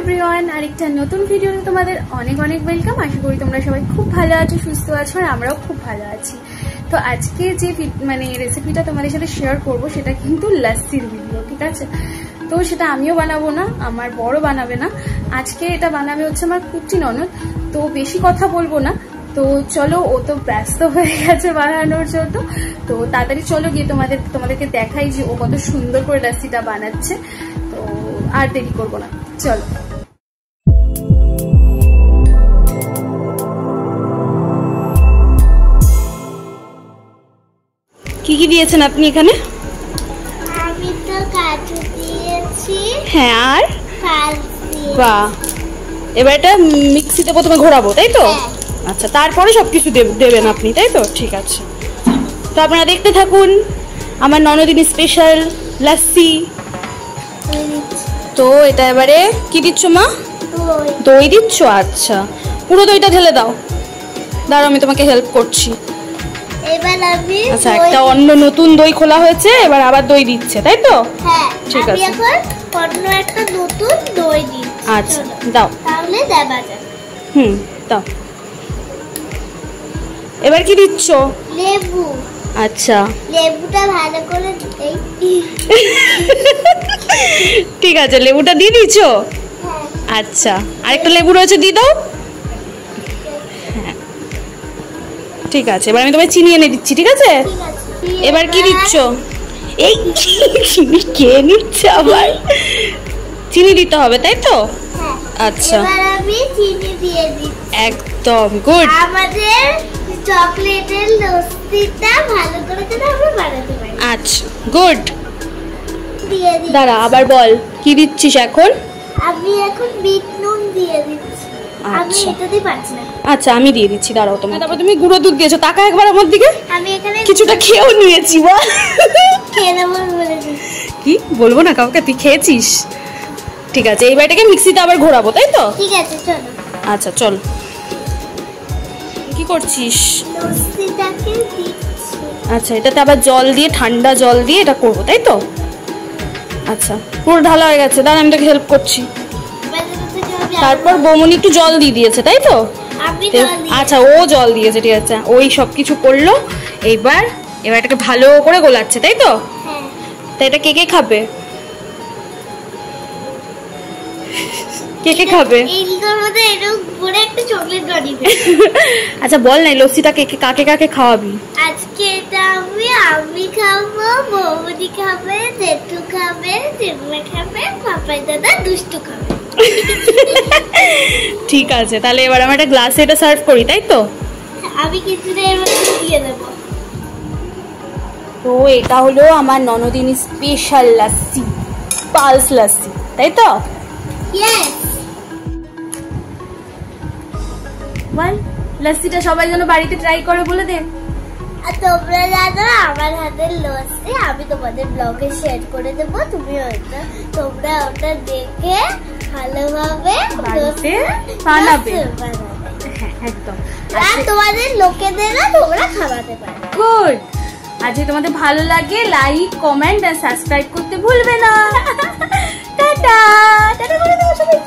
Everyone, আরেকটা নতুন ভিডিওতে তোমাদের অনেক অনেক ওয়েলকাম। আশা করি তোমরা সবাই খুব ভালো আছো, সুস্থ আছো, আর আমরাও খুব ভালো আছি। তো আজকে যে রেসিপিটা তোমাদের সাথে শেয়ার করব সেটা কিন্তু লাস্সির ভিডিও, ঠিক আছে? তো সেটা আমিও বানাবো না, আমার বড় বানাবে না, আজকে এটা বানাবে হচ্ছে আমার কুচি ননদ। তো বেশি কথা বলবো না, তো চলো, ও তো ব্যস্ত হয়ে গেছে বানানোর জন্য। তো তাড়াতাড়ি চলো গিয়ে তোমাদেরকে দেখাই যে ও কত সুন্দর করে লাস্সিটা বানাচ্ছে। তো আর দেরি করবো না, চলো। কি কি দিয়েছেন আপনি এখানে? আমি তো কাজু দিয়েছি। হ্যাঁ, আর বাহ, এবার এটা মিক্সিতে প্রথমে ঘোরাবো, তাই তো? আচ্ছা, তারপরে সবকিছু দেবেন আপনি, তাই তো? ঠিক আছে, তো আপনারা দেখতে থাকুন আমার ননদিনী স্পেশাল লাস্সি। তো এটা এবারে কি দিচ্ছ মা? দই দিচ্ছ? আচ্ছা, পুরো দইটা ঢেলে দাও। দাঁড়াও, আমি তোমাকে হেল্প করছি। আচ্ছা, একটা অন্য নতুন দই খোলা হয়েছে, এবার আবার দই দিচ্ছে, তাই তো? হ্যাঁ, ঠিক আছে। এখন অন্য একটা নতুন দই দিচ্ছি। আচ্ছা, দাও তাহলে দেবা যাবে। দাও। এবার কি দিচ্ছ? লেবু। আচ্ছা, লেবুটা ভালো করে ঠিক আছে, লেবুটা দিয়ে দিচ্ছো? আচ্ছা, আরেকটা লেবু রয়েছে, দিয়ে দাও। হ্যাঁ, ঠিক আছে, এবার আমি তোমায় চিনি এনে দিচ্ছি, ঠিক আছে? এবার কি দিচ্ছ? এই চিনি খেয়ে নিচ্ছে আবার। চিনি দিতে হবে, তাই তো? আচ্ছা, এবার আমি চিনি দিয়ে দিচ্ছি। একদম গুড। আমাদের চকলেটের লস্যিটা ভালো করে আমরা বানাতে পারি। আচ্ছা, গুড। দিয়ে দিই। দাঁড়া, আবার বল কি দিচ্ছিস এখন? আমি এখন বিট নুন দিয়ে দিচ্ছি। আমি এটা দিয়ে পারছি না। আচ্ছা, আমি দিয়ে দিচ্ছি, দাঁড়াও তোমার। তারপর তুমি গুঁড়ো দুধ দিয়েছো, টাকা একবার আমার দিকে। আমি এখানে কিছুটা খেয়েও নিয়েছি। বল, খেয়ে নেবো বলেছি। কি বলবো না কাউকে, তুই খেয়েছিস? ঠিক আছে, এইবার এটাকে মিক্সিতে আবার ঘোরাবো, তাই তো? ঠিক আছে, চলো। আচ্ছা, চল। কি করছিস? লস্যিটাকে দিচ্ছি। আচ্ছা, এটাতে আবার জল দিয়ে, ঠান্ডা জল দিয়ে এটা করবো, তাই তো? আচ্ছা, পুরো ঢালা হয়ে গেছে, দাঁড়া আমি তোকে হেল্প করছি। তারপর বৌমনি একটু জল দিয়ে দিয়েছে, তাই তো? আচ্ছা, ও জল দিয়েছে, ঠিক আছে, ওই সব কিছু করলো। এবার এটাকে ভালো করে গোলাচ্ছে, তাই তো? তা এটা কে কে খাবে? কে কে খাবে? আচ্ছা, বল না, লস্যিটা কাকে কাকে খাওয়াবি? আজকে এটা আমি খাবো, বৌদি খাবে, জেঠু খাবে, জেঠুমা খাবে, পাপাই দাদা, দুষ্টু খাবে। ঠিক আছে, তাহলে এবার আমরা একটা গ্লাসে এটা সার্ভ করি, তাই তো? আমি কিছুটা এবার দিয়ে দেব। তো এটা হলো আমার ননদিনী স্পেশাল লাস্সি, পালস লাস্সি, তাই তো? ইয়েস। বল, লাস্সিটা সবাই যেন বাড়িতে ট্রাই করে বলে দে। আর তোমরা জানো আমার হাতের লস্যি আমি তোমাদের ব্লগে শেয়ার করে দেবো, তোমরা ওটা দেখে ভালোভাবে বাড়িতে বানাবে। একদম, আর তোমাদের লোকেদেরও তোমরা খাওয়াতে পারো। গুড। আর যদি তোমাদের ভালো লাগে, লাইক, কমেন্ট আর সাবস্ক্রাইব করতে ভুলবে না। টাটা টাটা করে দাও সবাই।